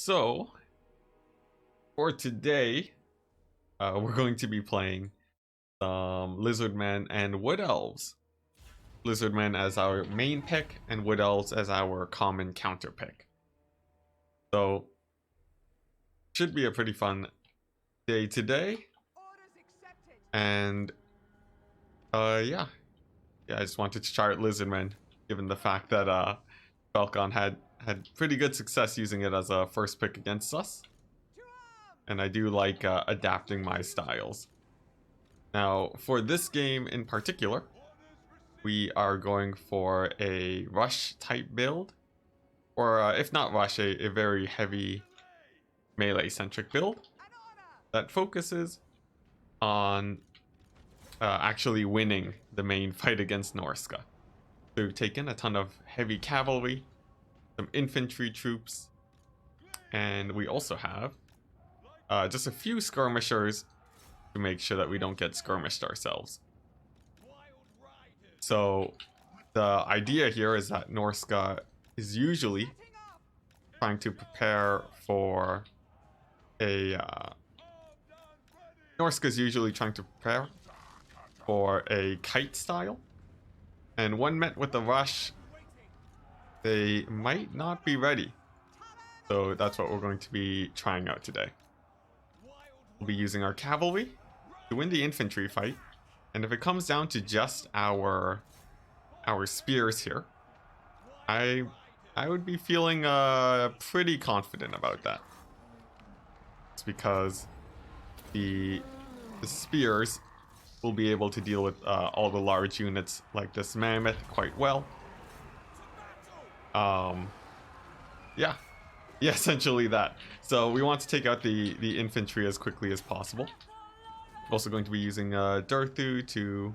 So, for today, we're going to be playing some Lizardmen and Wood Elves. Lizardmen as our main pick, and Wood Elves as our common counter pick. So, should be a pretty fun day today. And, yeah, I just wanted to chart Lizardmen, given the fact that Falcon had pretty good success using it as a first pick against us. And I do like adapting my styles. Now, for this game in particular, we are going for a rush type build. Or if not rush, a very heavy melee centric build that focuses on actually winning the main fight against Norska. So we've taken a ton of heavy cavalry, some infantry troops, and we also have just a few skirmishers to make sure that we don't get skirmished ourselves. So the idea here is that Norska is usually trying to prepare for a kite style, and when met with a rush, they might not be ready. So that's what we're going to be trying out today. We'll be using our cavalry to win the infantry fight, and if it comes down to just our spears here, I would be feeling pretty confident about that. It's because the spears will be able to deal with all the large units like this mammoth quite well. Yeah, essentially that. So we want to take out the infantry as quickly as possible. Also going to be using Durthu to,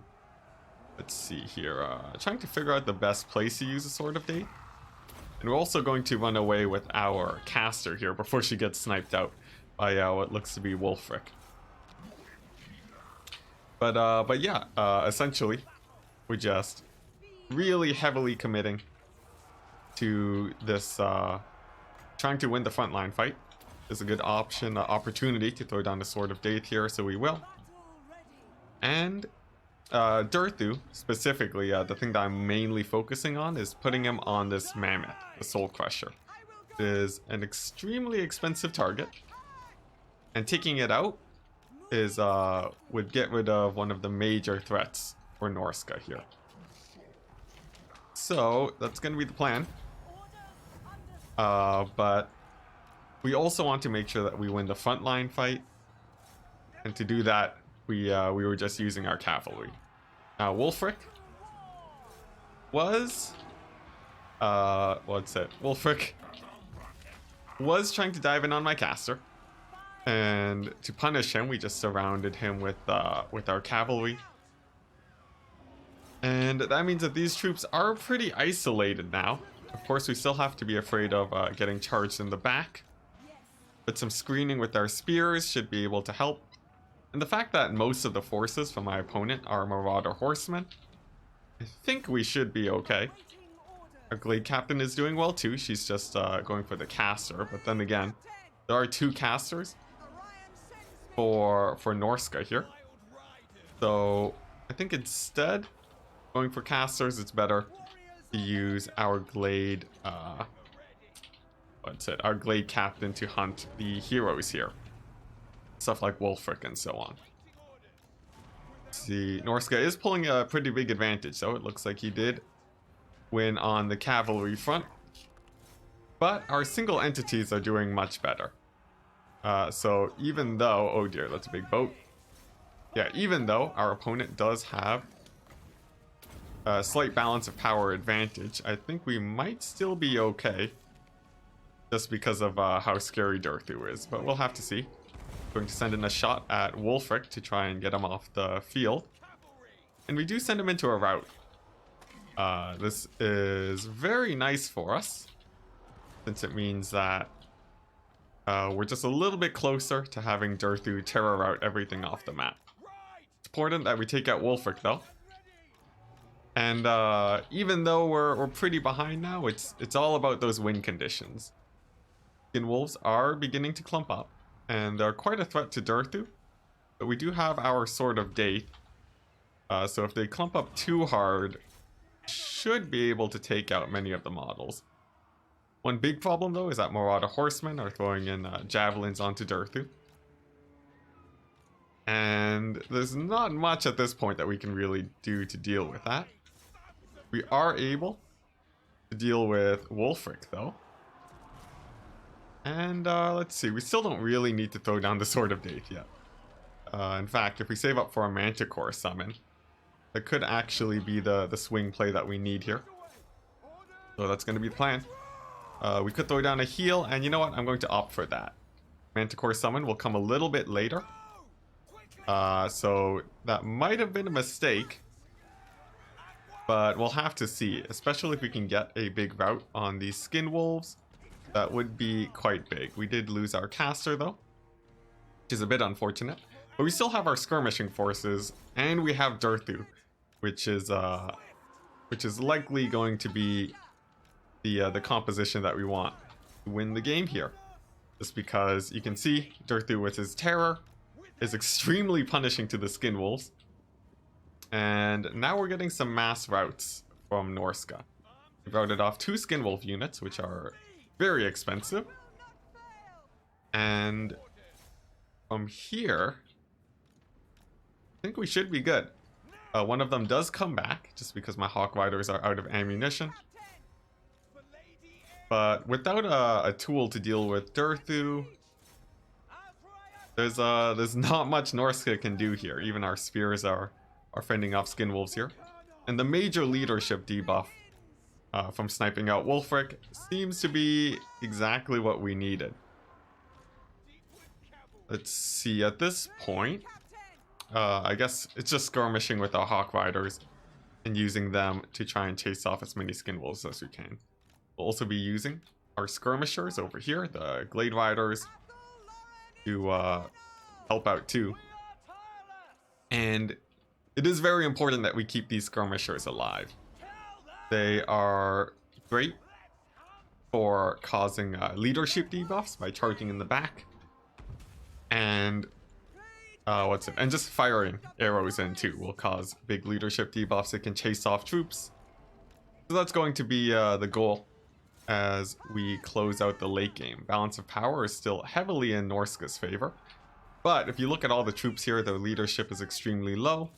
let's see here, trying to figure out the best place to use a Sword of Date. And we're also going to run away with our caster here before she gets sniped out by what looks to be Wulfric. But yeah, essentially, we're just really heavily committing to this, trying to win the frontline fight. Is a good opportunity to throw down the Sword of Date here, so we will. And Durthu, specifically, the thing that I'm mainly focusing on is putting him on this mammoth, the Soul Crusher. It is an extremely expensive target, and taking it out is would get rid of one of the major threats for Norska here. So that's going to be the plan. But we also want to make sure that we win the frontline fight, and to do that, we were just using our cavalry. Now Wulfric was Wulfric was trying to dive in on my caster, and to punish him, we just surrounded him with our cavalry. And that means that these troops are pretty isolated now. Of course, we still have to be afraid of getting charged in the back, but some screening with our spears should be able to help. And the fact that most of the forces from my opponent are Marauder Horsemen, I think we should be okay. Our Glade Captain is doing well too. She's just going for the caster, but then again, there are two casters for Norska here. So I think instead going for casters, it's better to use our Glade our Glade Captain to hunt the heroes here. Stuff like Wulfric and so on. See, Norska is pulling a pretty big advantage, so it looks like he did win on the cavalry front. But our single entities are doing much better. So even though, oh dear, that's a big boat. Yeah, even though our opponent does have a slight balance of power advantage, I think we might still be okay. Just because of how scary Durthu is, but we'll have to see. Going to send in a shot at Wulfric to try and get him off the field. And we do send him into a rout. This is very nice for us, since it means that we're just a little bit closer to having Durthu terror out everything off the map. It's important that we take out Wulfric though. And even though we're pretty behind now, it's all about those win conditions. Skin wolves are beginning to clump up, and they're quite a threat to Durthu. But we do have our Sword of Date, so if they clump up too hard, should be able to take out many of the models. One big problem though is that Marauder Horsemen are throwing in javelins onto Durthu. And there's not much at this point that we can really do to deal with that. We are able to deal with Wulfric though. And let's see, we still don't really need to throw down the Sword of Date yet. In fact, if we save up for a Manticore summon, that could actually be the swing play that we need here. So that's going to be the plan. We could throw down a heal, and you know what? I'm going to opt for that. Manticore summon will come a little bit later. So that might have been a mistake. But we'll have to see, especially if we can get a big rout on these Skin Wolves. That would be quite big. We did lose our caster though, which is a bit unfortunate. But we still have our skirmishing forces, and we have Durthu, which is likely going to be the composition that we want to win the game here. Just because you can see Durthu with his terror is extremely punishing to the Skin Wolves. And now we're getting some mass routes from Norska. We've routed off 2 Skin Wolf units, which are very expensive. And from here, I think we should be good. One of them does come back, just because my Hawk Riders are out of ammunition. But without a tool to deal with Durthu, there's not much Norska can do here. Even our spears are fending off Skin Wolves here. And the major leadership debuff from sniping out Wulfric seems to be exactly what we needed. Let's see, at this point, I guess it's just skirmishing with our Hawk Riders and using them to try and chase off as many Skin Wolves as we can. We'll also be using our skirmishers over here, the Glade Riders, to help out too. And it is very important that we keep these skirmishers alive. They are great for causing leadership debuffs by charging in the back. And and just firing arrows in too will cause big leadership debuffs. It can chase off troops. So that's going to be the goal as we close out the late game. Balance of power is still heavily in Norska's favor. But if you look at all the troops here, their leadership is extremely low.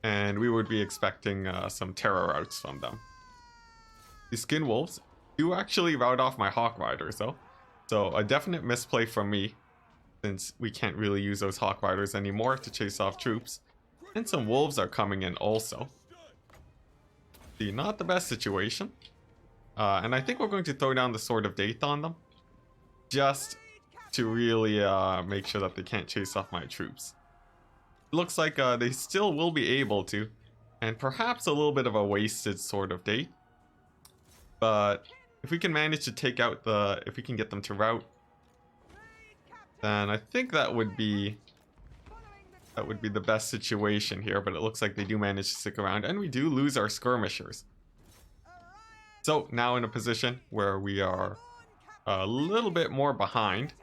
And we would be expecting some terror routes from them. The Skin Wolves do actually rout off my Hawk Riders though. So a definite misplay from me, since we can't really use those Hawk Riders anymore to chase off troops. And some Wolves are coming in also. See, not the best situation. And I think we're going to throw down the Sword of Date on them. Just to really make sure that they can't chase off my troops. It looks like they still will be able to. And perhaps a little bit of a wasted Sword of Date. But if we can manage to take out if we can get them to rout, then I think that would be the best situation here. But it looks like they do manage to stick around, and we do lose our skirmishers. So now in a position where we are a little bit more behind.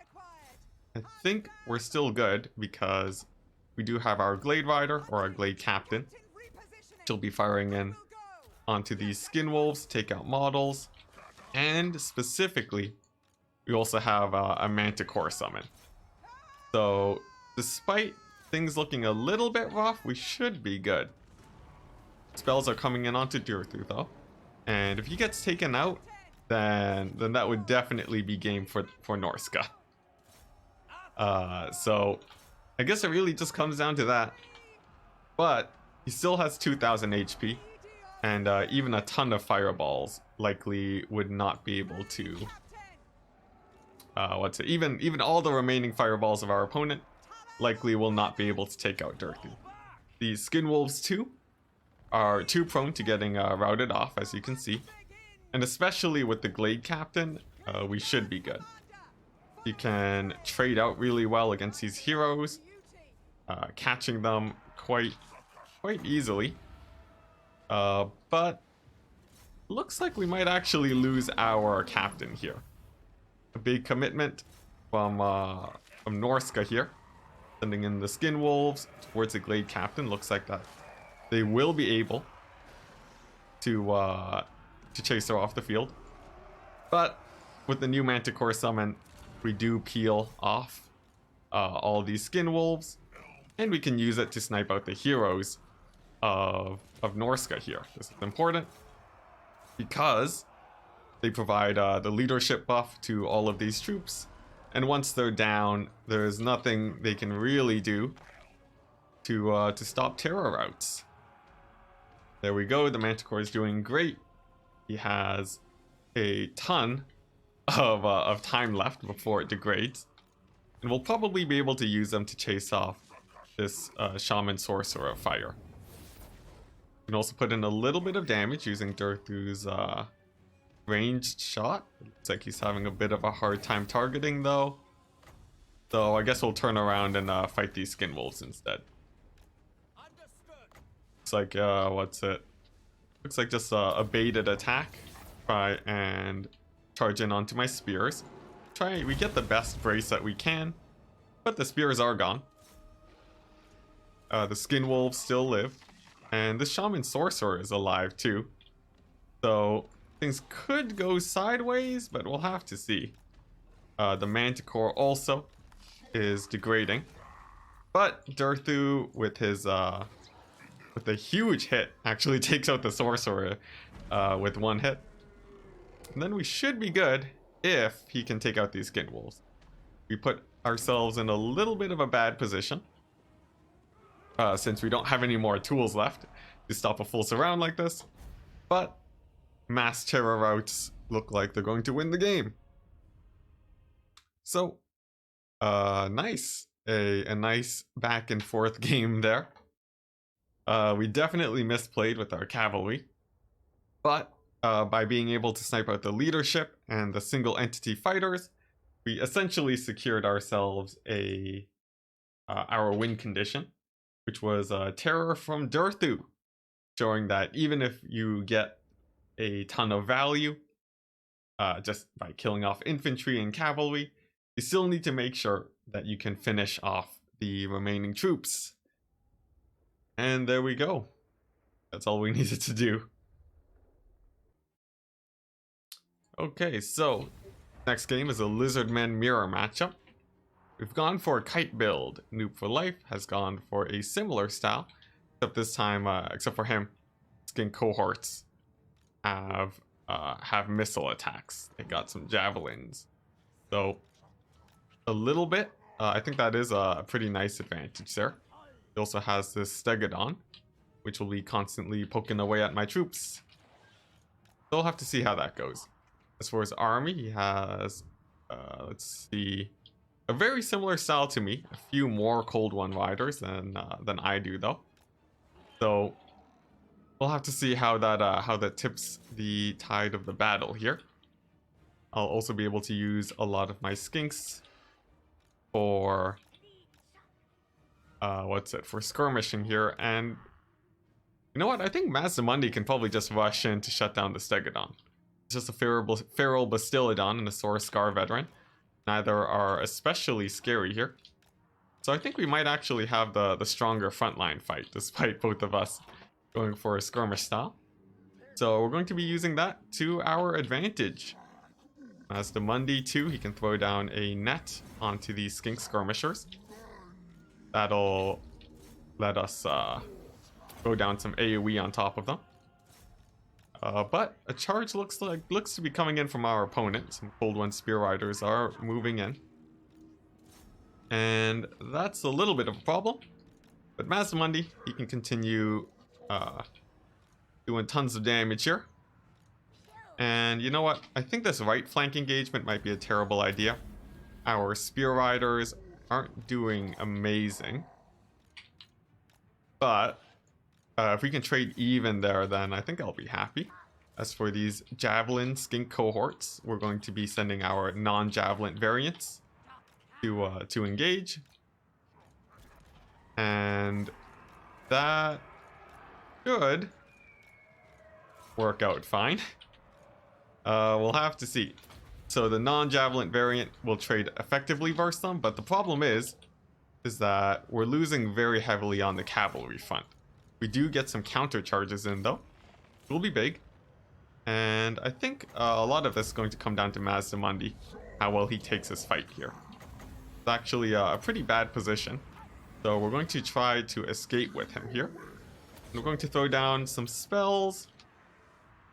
I think we're still good because we do have our Glade Rider or our Glade Captain. She'll be firing in onto these Skin Wolves, take out models, and specifically, we also have a Manticore summon. So, despite things looking a little bit rough, we should be good. Spells are coming in onto Durthu though, and if he gets taken out, then that would definitely be game for Norska. So, I guess it really just comes down to that. But he still has 2,000 HP. And even a ton of fireballs likely would not be able to... Even all the remaining fireballs of our opponent likely will not be able to take out Durthu. These Skin Wolves too are too prone to getting routed off, as you can see. And especially with the Glade Captain, we should be good. You can trade out really well against these heroes, catching them quite easily. But looks like we might actually lose our captain here. a big commitment from Norska here. Sending in the Skin Wolves towards the Glade Captain. Looks like that they will be able to chase her off the field. But with the new Manticore summon, we do peel off all these Skin Wolves, and we can use it to snipe out the heroes of Norska here. This is important because they provide the leadership buff to all of these troops, and once they're down, there's nothing they can really do to stop terror routes. There we go. The Manticore is doing great. He has a ton of time left before it degrades, and we'll probably be able to use them to chase off this Shaman Sorcerer of Fire. You can also put in a little bit of damage using Durthu's ranged shot. Looks like he's having a bit of a hard time targeting though. So I guess we'll turn around and fight these Skin Wolves instead. Looks like, what's it? Looks like just a baited attack. Try and charge in onto my spears. We get the best brace that we can, but the spears are gone. The Skin Wolves still live, and the Shaman Sorcerer is alive too. So things could go sideways, but we'll have to see. The Manticore also is degrading, but Durthu with his with a huge hit actually takes out the Sorcerer with one hit. And then we should be good if he can take out these Skin Wolves. We put ourselves in a little bit of a bad position since we don't have any more tools left to stop a full surround like this, but mass terror routes look like they're going to win the game. So nice, a nice back and forth game there. We definitely misplayed with our cavalry, but by being able to snipe out the leadership and the single entity fighters, we essentially secured ourselves our win condition, which was terror from Durthu, showing that even if you get a ton of value just by killing off infantry and cavalry, you still need to make sure that you can finish off the remaining troops. And there we go. That's all we needed to do. Okay, so next game is a Lizardmen mirror matchup. We've gone for a kite build. Noob for Life has gone for a similar style, except this time, except for him, Skin cohorts have missile attacks. They got some javelins, so a little bit. I think that is a pretty nice advantage there. He also has this Stegodon, which will be constantly poking away at my troops. So we'll have to see how that goes. As far as army, he has, let's see, a very similar style to me. A few more Cold One Riders than I do, though. So we'll have to see how that tips the tide of the battle here. I'll also be able to use a lot of my skinks for for skirmishing here. And you know what? I think Mazdamundi can probably just rush in to shut down the Stegodon. It's just a feral Bastillodon and a Saur Scar veteran. Neither are especially scary here. So I think we might actually have the stronger frontline fight, despite both of us going for a skirmish style. So we're going to be using that to our advantage. As the Mundi too, he can throw down a net onto these skink skirmishers. That'll let us throw down some AoE on top of them. But a charge looks to be coming in from our opponent. Some Cold One Spear Riders are moving in, and that's a little bit of a problem. But Mazdamundi, he can continue doing tons of damage here. And you know what? I think this right flank engagement might be a terrible idea. Our Spear Riders aren't doing amazing, but if we can trade even there, then I think I'll be happy. As for these Javelin Skink cohorts, we're going to be sending our non-Javelin variants to engage. And that should work out fine. We'll have to see. So the non-javelin variant will trade effectively versus them, but the problem is that we're losing very heavily on the cavalry front. We do get some counter charges in though. It will be big. And I think a lot of this is going to come down to Mazdamundi, how well he takes his fight here. It's actually a pretty bad position. So we're going to try to escape with him here. We're going to throw down some spells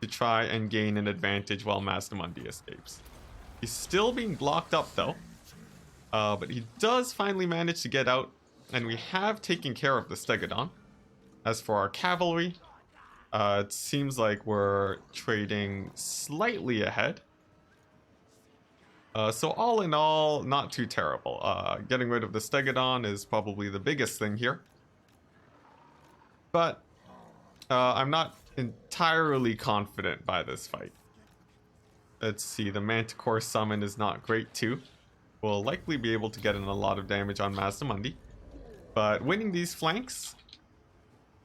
to try and gain an advantage while Mazdamundi escapes. He's still being blocked up though. But he does finally manage to get out, and we have taken care of the Stegodon. As for our cavalry, it seems like we're trading slightly ahead. So all in all, not too terrible. Getting rid of the Stegodon is probably the biggest thing here. But I'm not entirely confident by this fight. Let's see, the Manticore summon is not great too. We'll likely be able to get in a lot of damage on Mazdamundi. But winning these flanks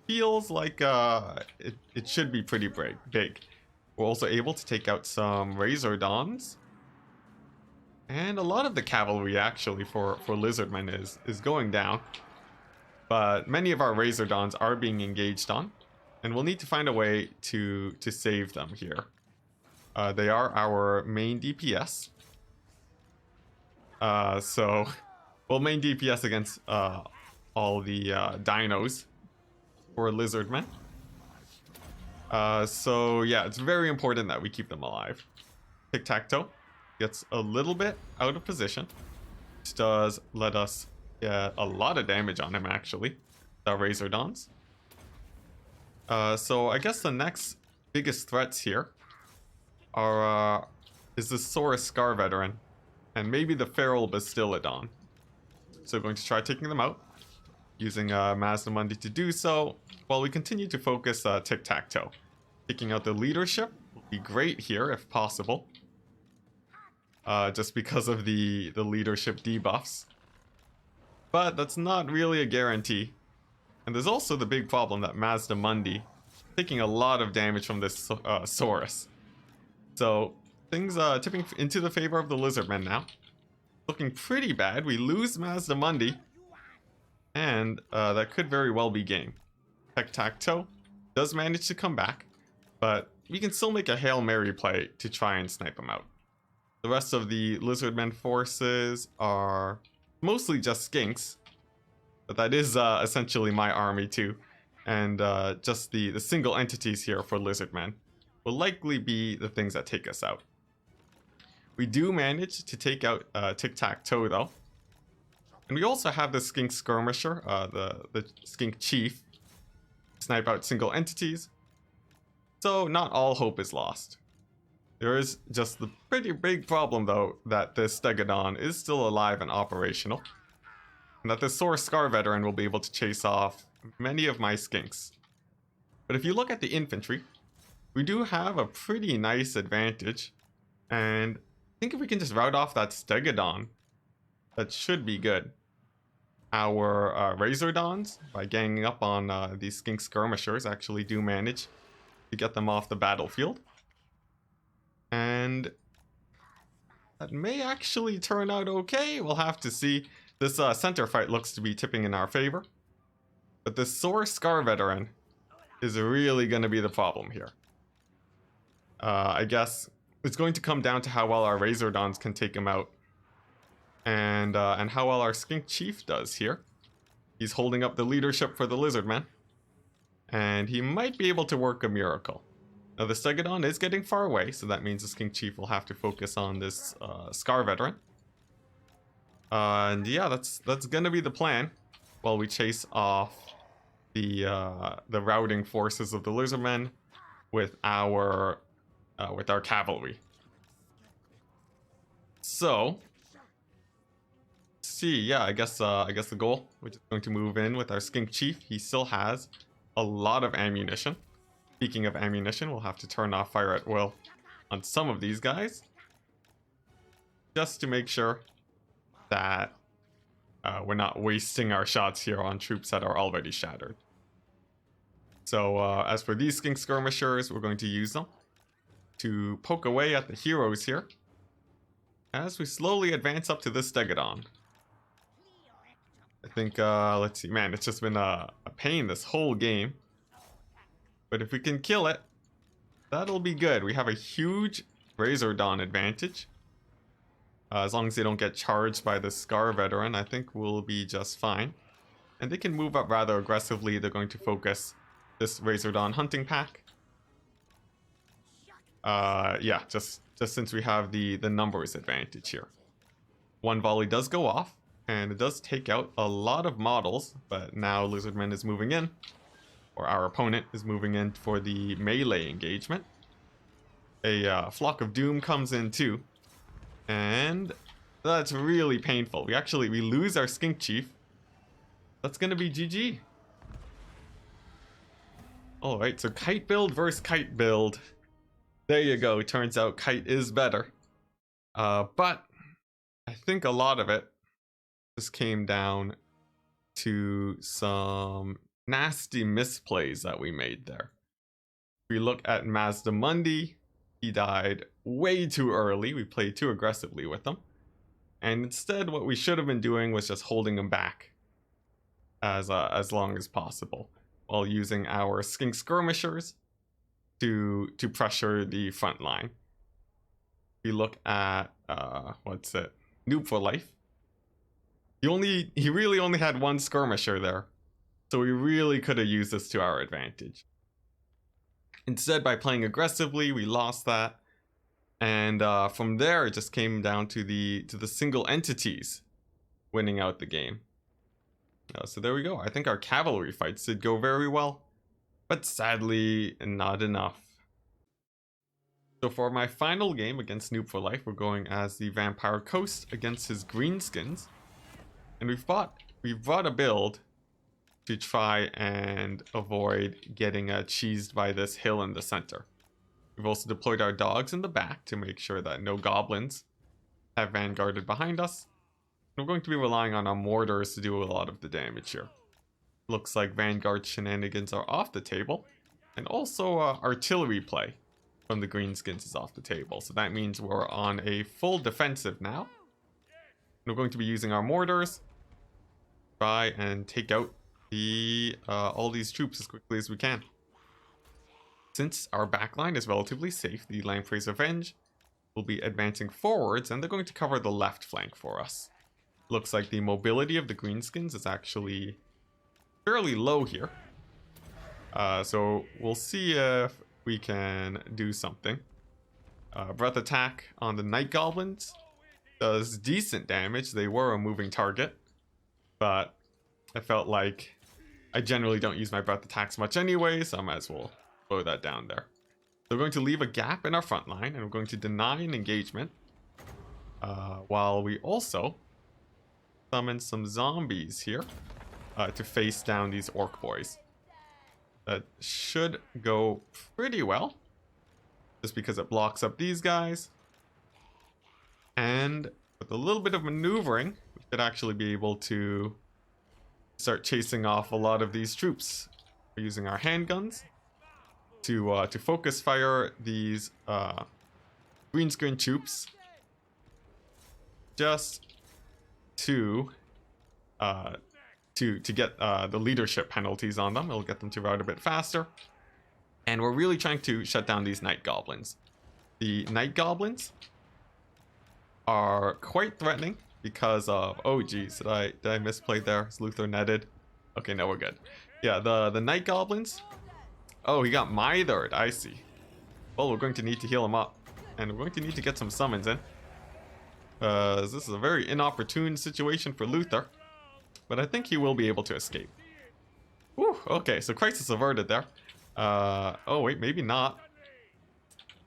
feels like it should be pretty big. We're also able to take out some Razordons. And a lot of the cavalry actually for Lizardmen is going down. But many of our Razordons are being engaged on. And we'll need to find a way to save them here. They are our main DPS. So, well, main DPS against all the dinos for Lizardmen. So, yeah, it's very important that we keep them alive. Tic-Tac-Toe gets a little bit out of position. Which does let us get a lot of damage on him, actually. The Razordons. So, I guess the next biggest threats here are is the Saurus Scar Veteran. And maybe the Feral Bastiladon. So we're going to try taking them out. Using Mazdamundi to do so. While we continue to focus Tic-Tac-Toe. Taking out the leadership would be great here if possible. Just because of the leadership debuffs. But that's not really a guarantee. And there's also the big problem that Mazdamundi taking a lot of damage from this Saurus. So things tipping into the favor of the Lizardmen now. Looking pretty bad. We lose Mazdamundi. And that could very well be game. Tic-Tac-Toe does manage to come back. But we can still make a Hail Mary play to try and snipe him out. The rest of the Lizardmen forces are mostly just skinks. But that is essentially my army too. And just the single entities here for Lizardmen will likely be the things that take us out. We do manage to take out Tic-Tac-Toe though. And we also have the Skink Skirmisher, the Skink Chief, snipe out single entities. So not all hope is lost. There is just the pretty big problem though that this Stegodon is still alive and operational. And that the Saurus Scar Veteran will be able to chase off many of my skinks. But if you look at the infantry, we do have a pretty nice advantage. And I think if we can just rout off that Stegodon, that should be good. Our Razordons, by ganging up on these Skink Skirmishers, actually do manage to get them off the battlefield. And that may actually turn out okay. We'll have to see. This center fight looks to be tipping in our favor. But the Saurus Scar Veteran is really going to be the problem here. I guess it's going to come down to how well our Razordons can take him out. And how well our Skink Chief does here. He's holding up the leadership for the Lizardmen. And he might be able to work a miracle. Now the Stegodon is getting far away, so that means the Skink Chief will have to focus on this Scar Veteran. And yeah, that's gonna be the plan. While we chase off the routing forces of the Lizardmen with our cavalry. So, see, yeah, I guess the goal, we're just going to move in with our Skink Chief. He still has a lot of ammunition. Speaking of ammunition, we'll have to turn off fire at will on some of these guys, just to make sure that we're not wasting our shots here on troops that are already shattered. So as for these Skink Skirmishers, we're going to use them to poke away at the heroes here. as we slowly advance up to this Stegodon. I think, let's see, man, it's just been a pain this whole game. But if we can kill it, that'll be good. We have a huge Razordon advantage. As long as they don't get charged by the Scar Veteran, I think we'll be just fine. And they can move up rather aggressively. They're going to focus this Razordon hunting pack. Yeah, just since we have the numbers advantage here. One volley does go off, and it does take out a lot of models, but now Lizardmen is moving in, or our opponent is moving in for the melee engagement. A Flock of Doom comes in too, and that's really painful. We lose our Skink Chief. That's gonna be GG. Alright, so Kite build versus Kite build. There you go. Turns out Kite is better. But I think a lot of it just came down to some nasty misplays that we made there. If we look at Mazdamundi, he died way too early. We played too aggressively with him. And instead, what we should have been doing was just holding him back as long as possible, while using our Skink Skirmishers to pressure the front line. We look at what's it? Noob for Life. He really only had one skirmisher there, so we really could have used this to our advantage. Instead, by playing aggressively, we lost that, and from there it just came down to the single entities winning out the game. So there we go. I think our cavalry fights did go very well, but sadly not enough. So for my final game against Noob for Life, we're going as the Vampire Coast against his Greenskins. And we've brought a build to try and avoid getting cheesed by this hill in the center. We've also deployed our dogs in the back to make sure that no goblins have vanguarded behind us. We're going to be relying on our mortars to do a lot of the damage here. Looks like Vanguard shenanigans are off the table. And also artillery play from the Greenskins is off the table. So that means we're on a full defensive now. We're going to be using our mortars to try and take out all these troops as quickly as we can. Since our backline is relatively safe, the Lamprey's Revenge will be advancing forwards, and they're going to cover the left flank for us. Looks like the mobility of the Greenskins is actually fairly low here. So we'll see if we can do something. Breath attack on the Night Goblins does decent damage. They were a moving target, but I felt like I generally don't use my breath attacks much anyway, so I might as well slow that down there. So we're going to leave a gap in our front line, and we're going to deny an engagement, while we also summon some zombies here to face down these orc boys. That should go pretty well, just because it blocks up these guys. And with a little bit of maneuvering, we should actually be able to start chasing off a lot of these troops. We're using our handguns to focus fire these green screen troops, just to get the leadership penalties on them. It'll get them to route a bit faster. And we're really trying to shut down these Night Goblins. The Night Goblins are quite threatening because of... Oh geez, did I misplay there? Is Luther netted? Okay, no, we're good. Yeah, the Night Goblins... Oh, he got mithered, I see. Well, we're going to need to heal him up. And we're going to need to get some summons in. This is a very inopportune situation for Luther. But I think he will be able to escape. Whew, okay, so crisis averted there. Oh wait, maybe not.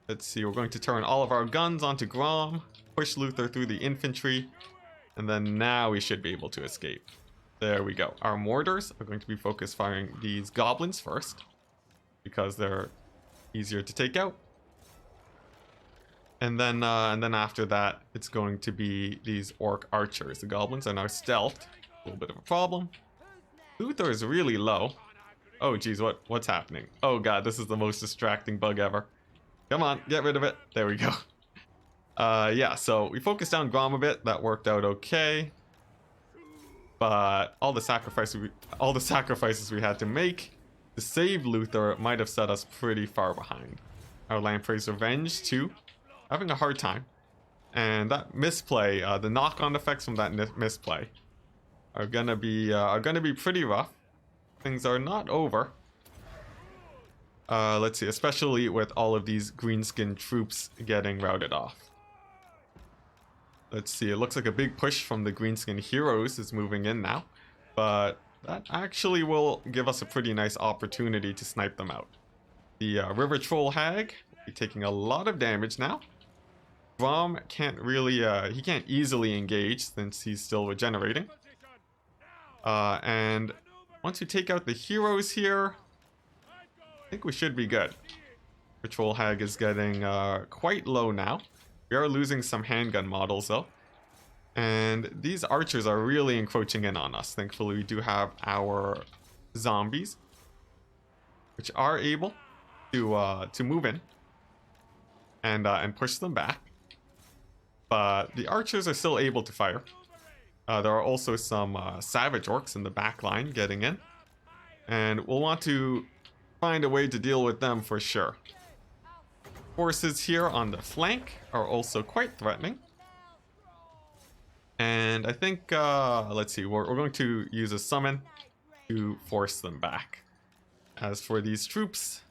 Let's see, we're going to turn all of our guns onto Grom, push Luther through the infantry, and then now we should be able to escape. There we go. Our mortars are going to be focus firing these goblins first, because they're easier to take out. And then after that, it's going to be these orc archers. The goblins are now stealthed. A little bit of a problem. Luther is really low. Oh geez, what's happening? Oh god, this is the most distracting bug ever. Come on, get rid of it. There we go. Yeah, so we focused down Grom a bit. That worked out okay. But all the sacrifices we had to make to save Luther might have set us pretty far behind. Our Lamprey's Revenge, too, having a hard time. And that misplay, the knock-on effects from that misplay are gonna be pretty rough. Things are not over. Let's see, especially with all of these greenskin troops getting routed off. Let's see, it looks like a big push from the greenskin heroes is moving in now, but that actually will give us a pretty nice opportunity to snipe them out. The River Troll Hag will be taking a lot of damage now. Grom can't really, he can't easily engage since he's still regenerating. And once we take out the heroes here, I think we should be good. Patrol Hag is getting quite low now. We are losing some handgun models though. And these archers are really encroaching in on us. Thankfully we do have our zombies, which are able to move in and push them back. But the archers are still able to fire. There are also some savage orcs in the back line getting in. And we'll want to find a way to deal with them for sure. Forces here on the flank are also quite threatening. And I think, let's see, we're going to use a summon to force them back. As for these troops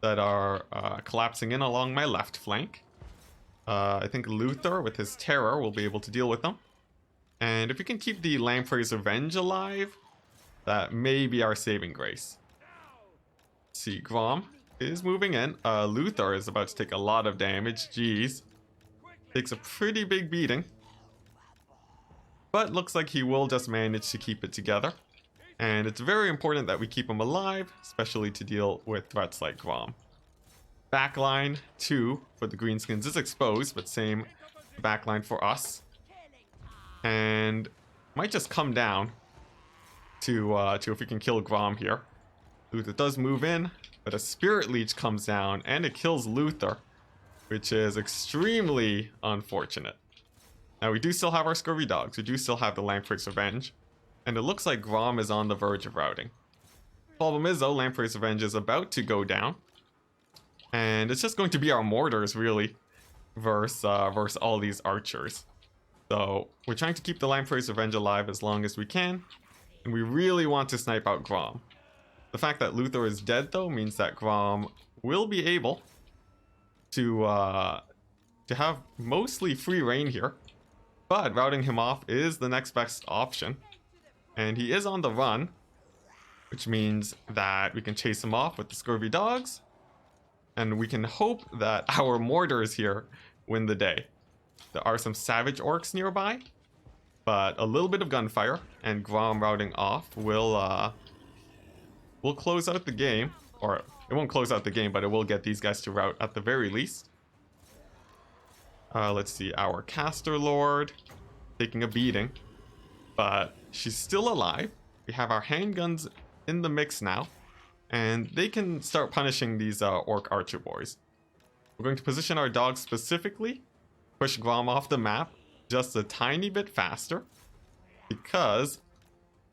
that are collapsing in along my left flank, I think Luther with his terror will be able to deal with them. And if we can keep the Lamprey's Revenge alive, that may be our saving grace. Let's see, Grom is moving in. Luther is about to take a lot of damage. Jeez. Takes a pretty big beating. But looks like he will just manage to keep it together. And it's very important that we keep him alive, especially to deal with threats like Grom. Backline 2 for the Greenskins is exposed, but same backline for us. And might just come down to if we can kill Grom here. Luther does move in, but a Spirit Leech comes down and it kills Luther, which is extremely unfortunate. Now we do still have our Scurvy Dogs, we do still have the Lamprey's Revenge, and it looks like Grom is on the verge of routing. Problem is though, Lamprey's Revenge is about to go down, and it's just going to be our mortars really, versus all these archers. So we're trying to keep the Lamprey's Revenge alive as long as we can, and we really want to snipe out Grom. The fact that Luther is dead though means that Grom will be able to have mostly free reign here, but routing him off is the next best option. And he is on the run, which means that we can chase him off with the Scurvy Dogs, and we can hope that our mortars here win the day. There are some savage orcs nearby, but a little bit of gunfire and Grom routing off will close out the game. Or it won't close out the game, but it will get these guys to rout at the very least. Let's see, our Caster Lord taking a beating, but she's still alive. We have our handguns in the mix now, and they can start punishing these Orc Archer boys. We're going to position our dogs specifically, push Grom off the map just a tiny bit faster, because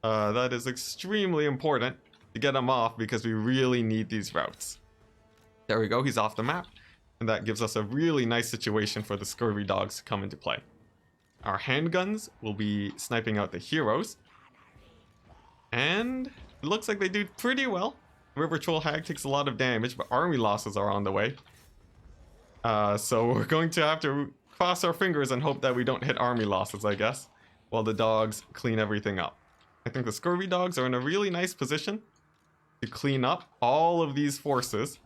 that is extremely important to get him off, because we really need these routes. There we go, he's off the map. And that gives us a really nice situation for the Scurvy Dogs to come into play. Our handguns will be sniping out the heroes. And it looks like they do pretty well. River Troll Hag takes a lot of damage, but army losses are on the way. So we're going to have to cross our fingers and hope that we don't hit army losses, I guess, while the dogs clean everything up. I think the Scurvy Dogs are in a really nice position to clean up all of these forces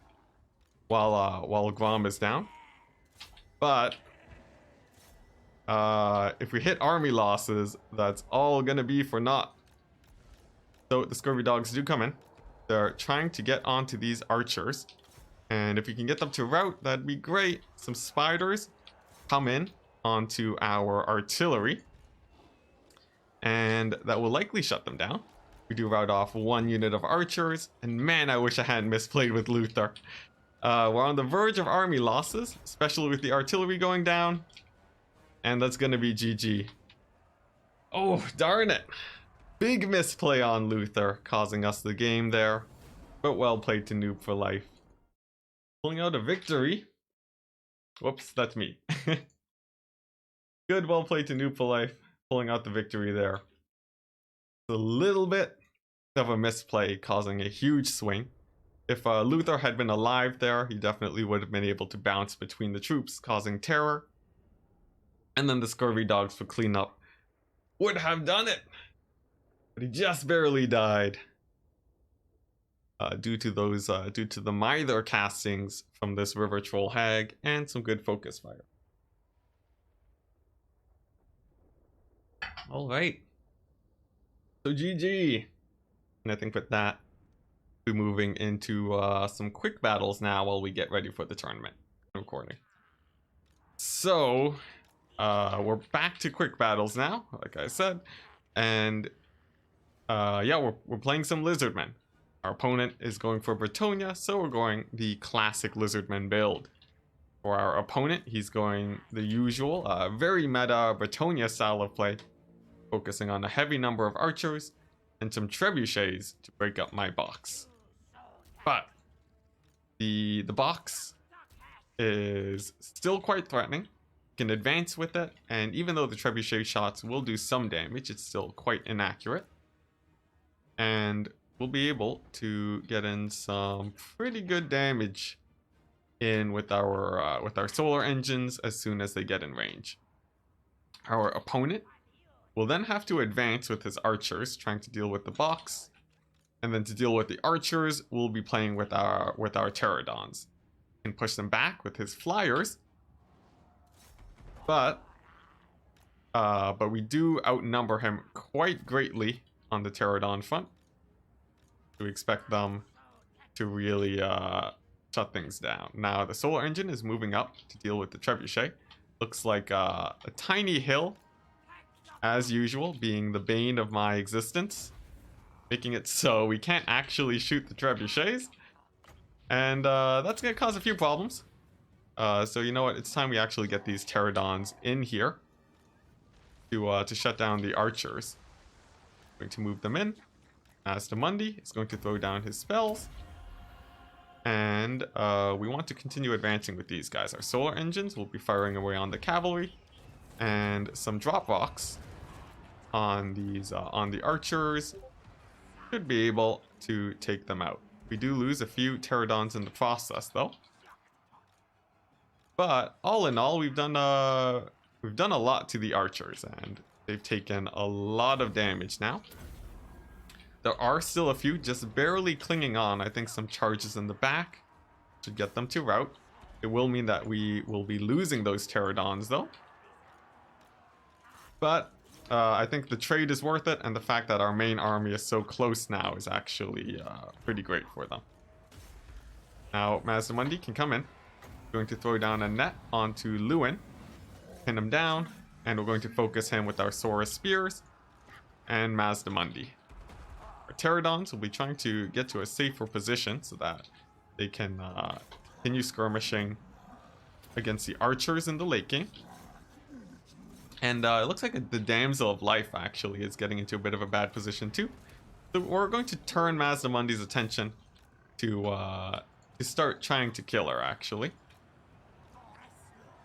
while Grom is down. But if we hit army losses, that's all gonna be for naught. So the Scurvy Dogs do come in. They're trying to get onto these archers, and if we can get them to rout, that'd be great. Some spiders come in onto our artillery, and that will likely shut them down. We do rout off one unit of archers, and man, I wish I hadn't misplayed with Luther. We're on the verge of army losses, especially with the artillery going down. And that's gonna be GG. Oh, darn it. Big misplay on Luther, causing us the game there. But well played to Noob for life. Pulling out a victory. Whoops, that's me. Good, well played to Noob for life. Pulling out the victory there. A little bit of a misplay, causing a huge swing. If Luther had been alive there, he definitely would have been able to bounce between the troops, causing terror. And then the scurvy dogs for cleanup would have done it. But he just barely died. Due to the Mither castings from this River Troll Hag and some good focus fire. Alright. So GG. And I think with that, we're moving into some quick battles now while we get ready for the tournament. Recording. So, we're back to quick battles now, like I said. And, yeah, we're playing some Lizardmen. Our opponent is going for Bretonia, so we're going the classic Lizardmen build. For our opponent, he's going the usual, very meta Bretonia style of play, focusing on a heavy number of archers and some trebuchets to break up my box. But the box is still quite threatening. You can advance with it, and even though the trebuchet shots will do some damage, it's still quite inaccurate. And we'll be able to get in some pretty good damage in with our solar engines as soon as they get in range. Our opponent will then have to advance with his archers, trying to deal with the box, and then to deal with the archers, we'll be playing with our pterodons. He can push them back with his flyers, but we do outnumber him quite greatly on the pterodon front. We expect them to really shut things down. Now the solar engine is moving up to deal with the trebuchet. Looks like a tiny hill, as usual, being the bane of my existence, making it so we can't actually shoot the trebuchets, and that's gonna cause a few problems. So you know what? It's time we actually get these pterodons in here to shut down the archers. I'm going to move them in. Asdamundi is going to throw down his spells. And we want to continue advancing with these guys. Our solar engines will be firing away on the cavalry. And some drop rocks on these on the archers should be able to take them out. We do lose a few pterodons in the process though. But all in all, we've done a lot to the archers, and they've taken a lot of damage now. There are still a few just barely clinging on. I think some charges in the back should get them to rout. It will mean that we will be losing those pterodons though. But I think the trade is worth it, and the fact that our main army is so close now is actually pretty great for them. Now Mazdamundi can come in. Going to throw down a net onto Lewin, pin him down, and we're going to focus him with our Sora Spears and Mazdamundi. Our pterodons will be trying to get to a safer position so that they can continue skirmishing against the archers in the late game. And it looks like the Damsel of Life actually is getting into a bit of a bad position too. So we're going to turn Mazdamundi's attention to start trying to kill her actually.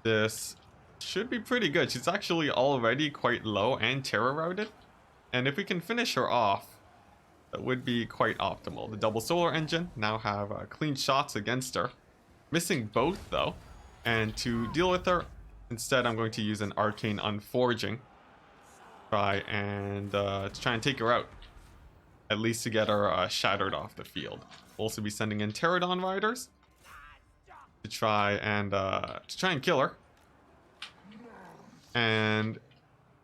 This should be pretty good. She's actually already quite low and terror routed. And if we can finish her off, that would be quite optimal. The double solar engine now have clean shots against her. Missing both though. And to deal with her, instead I'm going to use an arcane unforging. To try and take her out. At least to get her shattered off the field. We'll also be sending in pterodon riders to try and kill her. And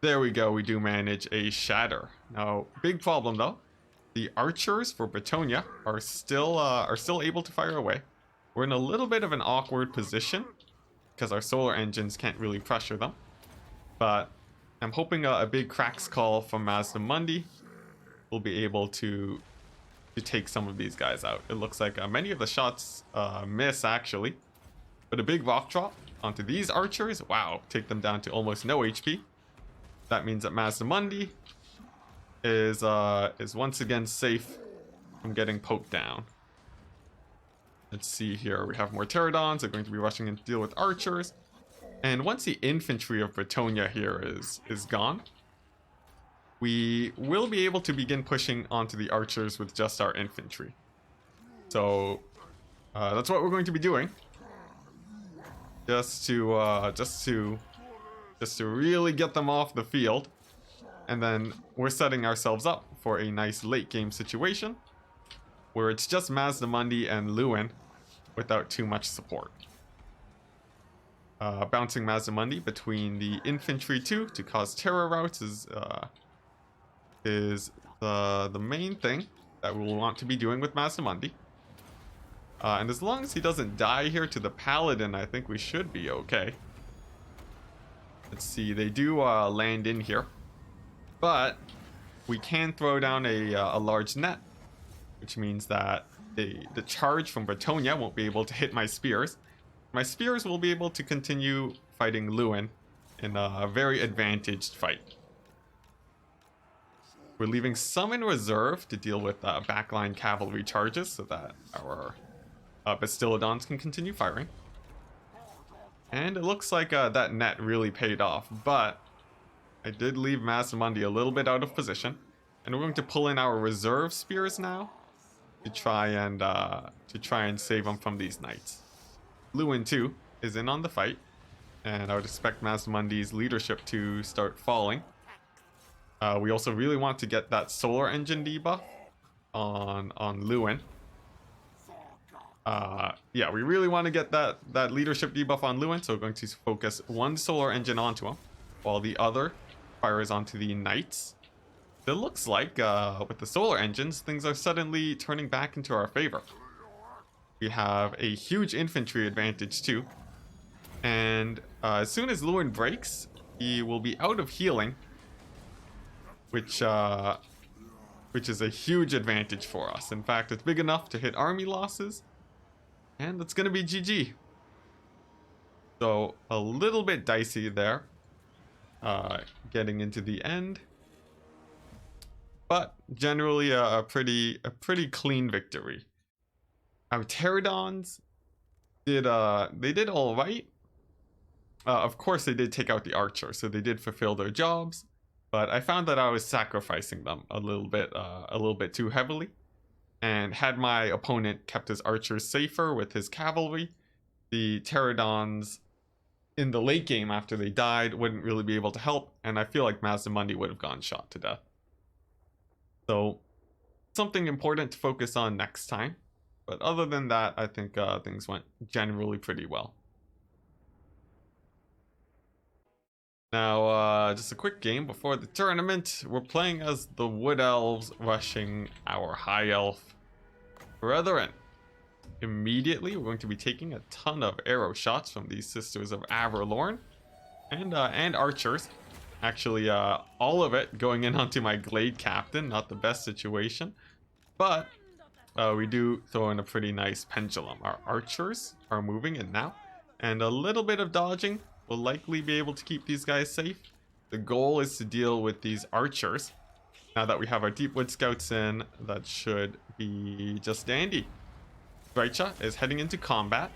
there we go, we do manage a shatter. Now, big problem though. The archers for Bretonia are still able to fire away. We're in a little bit of an awkward position because our solar engines can't really pressure them. But I'm hoping a big cracks call from Mazdamundi will be able to to take some of these guys out. It looks like many of the shots miss, actually. But a big rock drop onto these archers. Wow, take them down to almost no HP. That means that Mazdamundi is once again safe from getting poked down. Let's see here. We have more pterodons. They're going to be rushing in to deal with archers. And once the infantry of Bretonia here is gone, we will be able to begin pushing onto the archers with just our infantry. So that's what we're going to be doing. Just to really get them off the field. And then we're setting ourselves up for a nice late game situation where it's just Mazdamundi and Lewin without too much support. Bouncing Mazdamundi between the infantry too to cause terror routes is the main thing that we will want to be doing with Mazdamundi. And as long as he doesn't die here to the paladin, I think we should be okay. Let's see, they do land in here, but we can throw down a large net, which means that the charge from Bretonia won't be able to hit my spears. My spears will be able to continue fighting Lewin in a very advantaged fight. We're leaving some in reserve to deal with backline cavalry charges so that our Bastillodons can continue firing. And it looks like that net really paid off, but I did leave Mazdamundi a little bit out of position. And we're going to pull in our reserve spears now to try and save them from these knights. Lewin too is in on the fight, and I would expect Mazdamundi's leadership to start falling. We also really want to get that solar engine debuff on Lewin. Yeah, we really want to get that leadership debuff on Lewin, so we're going to focus one solar engine onto him, while the other fires onto the knights. It looks like with the solar engines, things are suddenly turning back into our favor. We have a huge infantry advantage too, and as soon as Lewin breaks, he will be out of healing, which is a huge advantage for us. In fact, it's big enough to hit army losses, and it's going to be GG. So a little bit dicey there, getting into the end, but generally a pretty clean victory. Our pterodons did all right. Of course, they did take out the archer, so they did fulfill their jobs. But I found that I was sacrificing them a little bit too heavily. And had my opponent kept his archers safer with his cavalry, the pterodons in the late game after they died wouldn't really be able to help, and I feel like Mazdamundi would have gone shot to death. So something important to focus on next time. But other than that, I think things went generally pretty well. Now, just a quick game before the tournament. We're playing as the Wood Elves, rushing our High Elf brethren. Immediately, we're going to be taking a ton of arrow shots from these Sisters of Averlorn and archers. Actually, all of it going in onto my Glade Captain. Not the best situation, but we do throw in a pretty nice pendulum. Our archers are moving in now, and a little bit of dodging will likely be able to keep these guys safe. The goal is to deal with these archers. Now that we have our Deepwood Scouts in, that should be just dandy. Drycha is heading into combat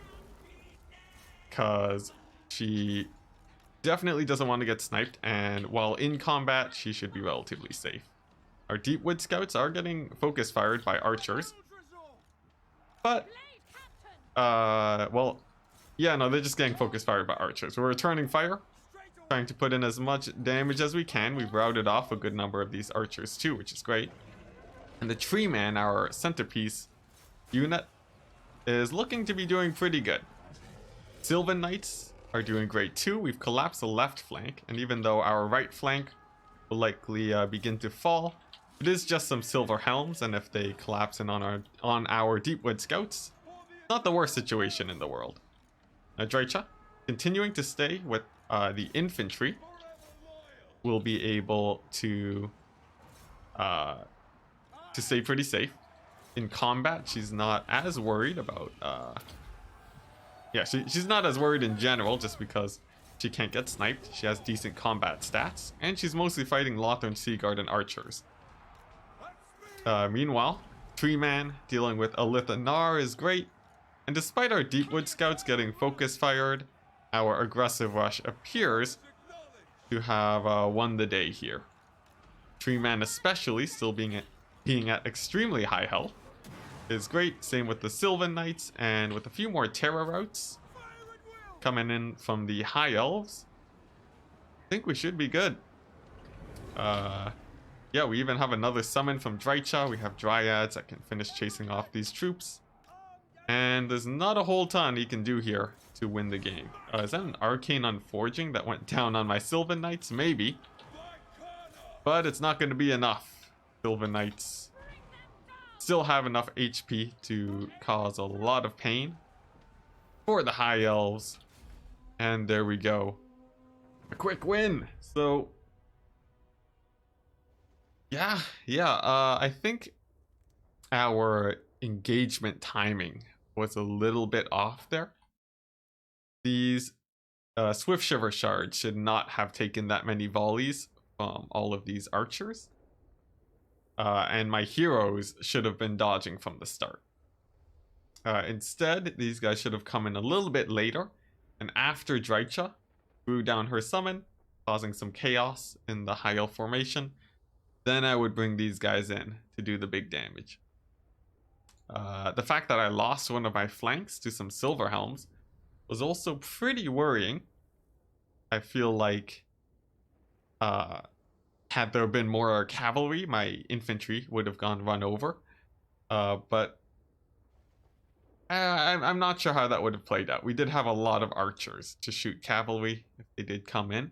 because she definitely doesn't want to get sniped, and while in combat, she should be relatively safe. Our Deepwood Scouts are getting focus fired by archers, but well, yeah, no, they're just getting focus fired by archers. We're returning fire, trying to put in as much damage as we can. We've routed off a good number of these archers too, which is great. And the Tree Man, our centerpiece unit, is looking to be doing pretty good. Sylvan Knights are doing great too. We've collapsed the left flank, and even though our right flank will likely begin to fall, it is just some Silver Helms, and if they collapse in on our Deepwood Scouts, it's not the worst situation in the world. Now Drycha, continuing to stay with the infantry, will be able to stay pretty safe. in combat, she's not as worried about, yeah, she's not as worried in general, just because she can't get sniped. She has decent combat stats, and she's mostly fighting Lothern Seaguard and archers. Meanwhile, Tree Man dealing with Alitha Nar is great, and despite our Deepwood Scouts getting focus fired, our aggressive rush appears to have won the day here. Tree Man especially, still being at extremely high health, is great. Same with the Sylvan Knights, and with a few more Terra routes coming in from the High Elves, I think we should be good. Yeah, we even have another summon from Drycha. We have Dryads that can finish chasing off these troops. And there's not a whole ton he can do here to win the game. Is that an Arcane Unforging that went down on my Sylvan Knights? Maybe. But it's not going to be enough. Sylvan Knights still have enough HP to cause a lot of pain for the High Elves. And there we go. A quick win. So, yeah. I think our engagement timing was a little bit off there. These Swift Shiver Shards should not have taken that many volleys from all of these archers. And my heroes should have been dodging from the start. Instead, these guys should have come in a little bit later, and after Drycha threw down her summon, causing some chaos in the High Elf formation, then I would bring these guys in to do the big damage. The fact that I lost one of my flanks to some Silver Helms was also pretty worrying. I feel like had there been more cavalry, my infantry would have gone run over. But I'm not sure how that would have played out. We did have a lot of archers to shoot cavalry if they did come in.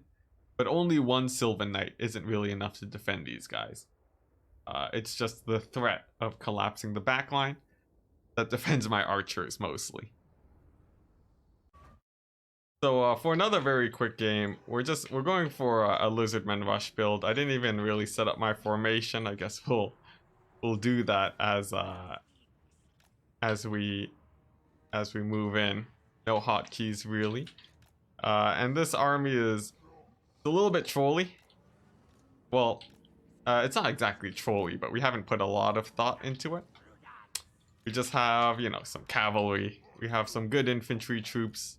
But only one Sylvan Knight isn't really enough to defend these guys. It's just the threat of collapsing the backline that defends my archers mostly. So for another very quick game, we're going for a Lizardmen rush build. I didn't even really set up my formation. I guess we'll do that as we move in. No hotkeys really. And this army is a little bit trolly. Well, it's not exactly trolly, but we haven't put a lot of thought into it. We just have, you know, some cavalry. We have some good infantry troops.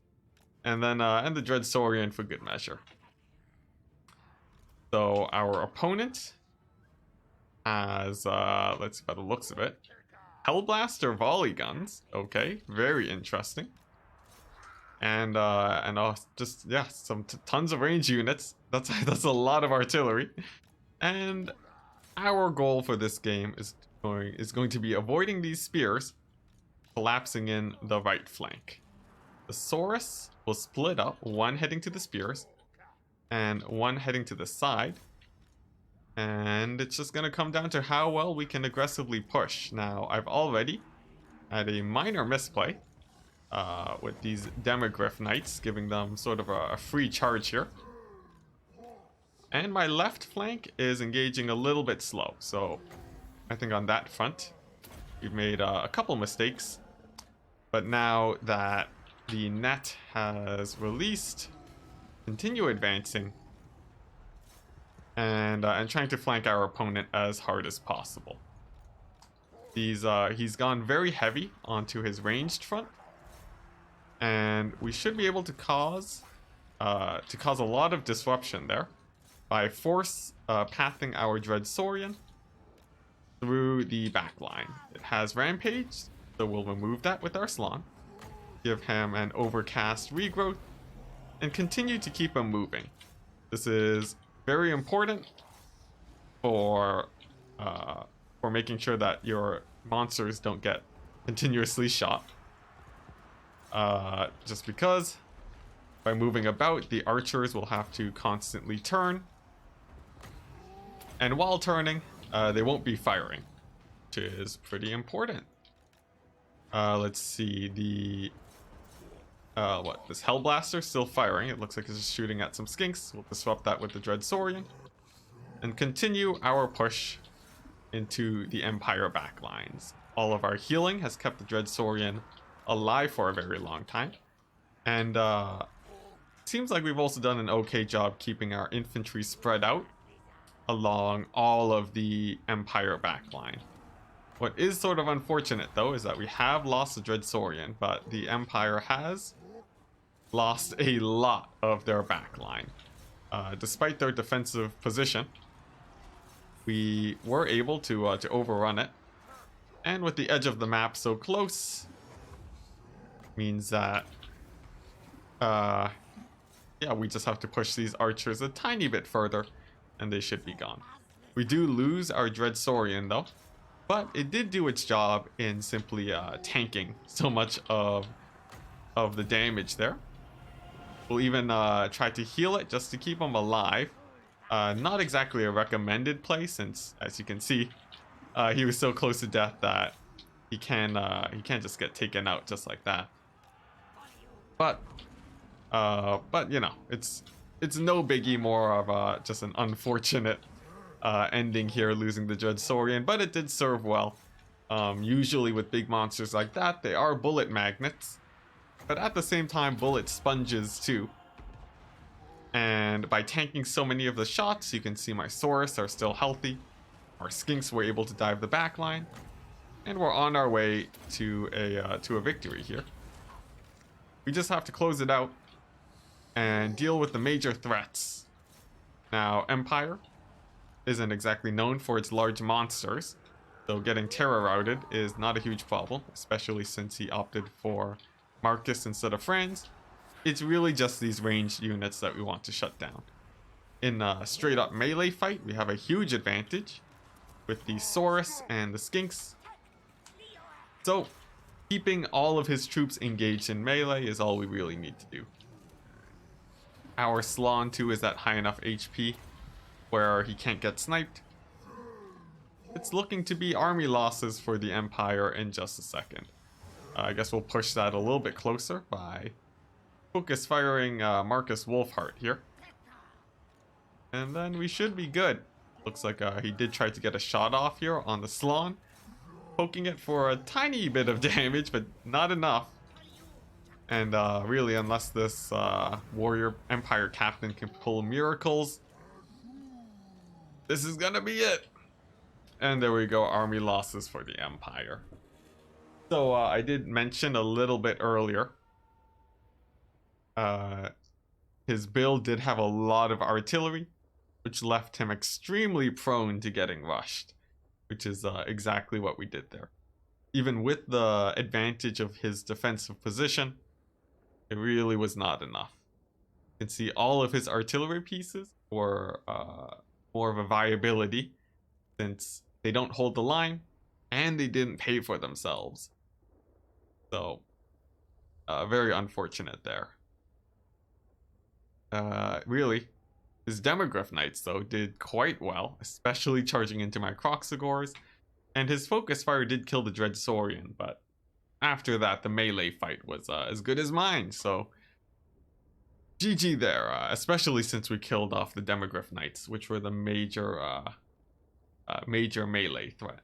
And then, and the Dread Saurian for good measure. So, our opponent has, let's see by the looks of it, Hellblaster volley guns. Okay, very interesting. And just, yeah, some tons of range units. That's a lot of artillery. And our goal for this game is going to be avoiding these spears collapsing in the right flank. The Saurus will split up, one heading to the spears and one heading to the side. And it's just going to come down to how well we can aggressively push. Now, I've already had a minor misplay with these Demogryph Knights, giving them sort of a free charge here. And my left flank is engaging a little bit slow. So I think on that front, we've made a couple mistakes. But now that the net has released, continue advancing and trying to flank our opponent as hard as possible. He's gone very heavy onto his ranged front, and we should be able to cause a lot of disruption there by force pathing our Dread Saurian through the back line. It has Rampage, so we'll remove that with our Salon. Give him an Overcast Regrowth, and continue to keep him moving. This is very important for making sure that your monsters don't get continuously shot. Just because by moving about, the archers will have to constantly turn. And while turning, they won't be firing, which is pretty important. Let's see, this Hellblaster still firing. It looks like it's just shooting at some skinks. We'll disrupt that with the Dread Saurian. And continue our push into the Empire backlines. all of our healing has kept the Dreadsaurian alive for a very long time. And seems like we've also done an okay job keeping our infantry spread out along all of the Empire backline. What is sort of unfortunate, though, is that we have lost the Dreadsaurian, but the Empire has lost a lot of their backline. Despite their defensive position, we were able to overrun it. And with the edge of the map so close, means that, yeah, we just have to push these archers a tiny bit further, and they should be gone. We do lose our Dreadsaurian, though, but it did do its job in simply tanking so much of the damage there. We'll even try to heal it just to keep him alive. Not exactly a recommended play, since, as you can see, he was so close to death that he can't just get taken out just like that. But you know, it's no biggie, more of just an unfortunate ending here, losing the Dreadsaurian, but it did serve well. Usually with big monsters like that, they are bullet magnets, but at the same time, bullet sponges too. And by tanking so many of the shots, you can see my Saurus are still healthy. Our Skinks were able to dive the backline, and we're on our way to a victory here. We just have to close it out and deal with the major threats. Now, Empire isn't exactly known for its large monsters, so getting Terra routed is not a huge problem, especially since he opted for Marcus instead of Franz. It's really just these ranged units that we want to shut down. In a straight up melee fight, we have a huge advantage with the Saurus and the Skinks. So, keeping all of his troops engaged in melee is all we really need to do. Our Slann too is at high enough HP where he can't get sniped. It's looking to be army losses for the Empire in just a second. I guess we'll push that a little bit closer by focus firing Marcus Wolfheart here. And then we should be good. Looks like he did try to get a shot off here on the Slann, poking it for a tiny bit of damage, but not enough. And really, unless this warrior Empire captain can pull miracles, this is gonna be it. And there we go, army losses for the Empire. So I did mention a little bit earlier, his build did have a lot of artillery, which left him extremely prone to getting rushed, which is exactly what we did there. Even with the advantage of his defensive position, it really was not enough. You can see all of his artillery pieces were more of a viability, since they don't hold the line and they didn't pay for themselves. So, very unfortunate there. Really, his Demogryph Knights, though, did quite well, especially charging into my Croxagores, and his Focus Fire did kill the Dreadsaurian, but after that, the melee fight was as good as mine, so GG there, especially since we killed off the Demogryph Knights, which were the major melee threat.